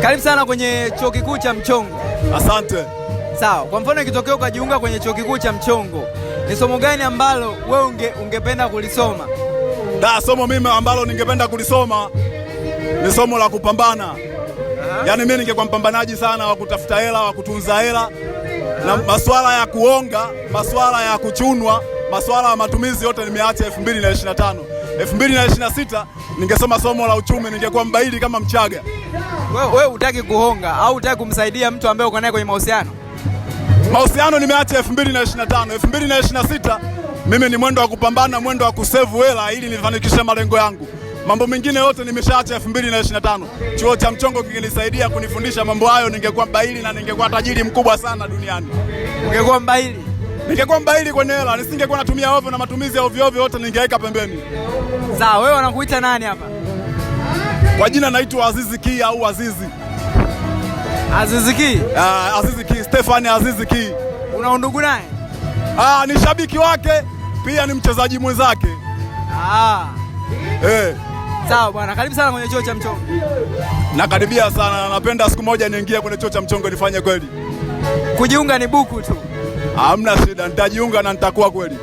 Karibu sana kwenye Chuo Kikuu cha Mchongo. Asante. Sawa, kwa mfano ikitokea ukajiunga kwenye Chuo Kikuu cha Mchongo, ni somo gani ambalo wewe ungependa kulisoma? Somo mimi ambalo ningependa kulisoma ni somo la kupambana. Yaani mimi ningekuwa mpambanaji sana wa kutafuta hela, wa kutunza hela. Na masuala ya kuonga, masuala ya kuchunwa, masuala ya matumizi yote nimeacha 2025. 2026 ningesoma somo la uchumi, ningekuwa mbaili kama Mchaga. Wewe hutaki kuhonga au hutaki kumsaidia mtu ambaye uko naye kwenye mahusiano? Mahusiano nimeacha 2025. 2026 mimi ni mwendo wa kupambana, mwendo wa kusevu hela ili nifanikishe malengo yangu. Mambo mengine yote nimeshaacha 2025. Chuo cha Mchongo kingenisaidia kunifundisha mambo hayo, ningekuwa mbaili na ningekuwa tajiri mkubwa sana duniani. Ungekuwa mbaili? Ningekuwa mbaili kwenye hela, nisingekuwa natumia ovyo na matumizi ya ovyo ovyo yote ningeweka pembeni. Sawa, wewe wanakuita nani hapa? Kwa jina naitwa Azizi Ki au Azizi. Azizi Ki? Azizi Ki, Stefani Azizi Ki. Una undugu naye? Ni shabiki wake, pia ni mchezaji mwenzake. Sawa bwana, karibu sana kwenye Chuo cha Mchongo. Nakaribia sana, napenda siku moja niingie kwenye Chuo cha Mchongo nifanye kweli. Kujiunga ni buku tu. Hamna shida, nitajiunga na nitakuwa kweli.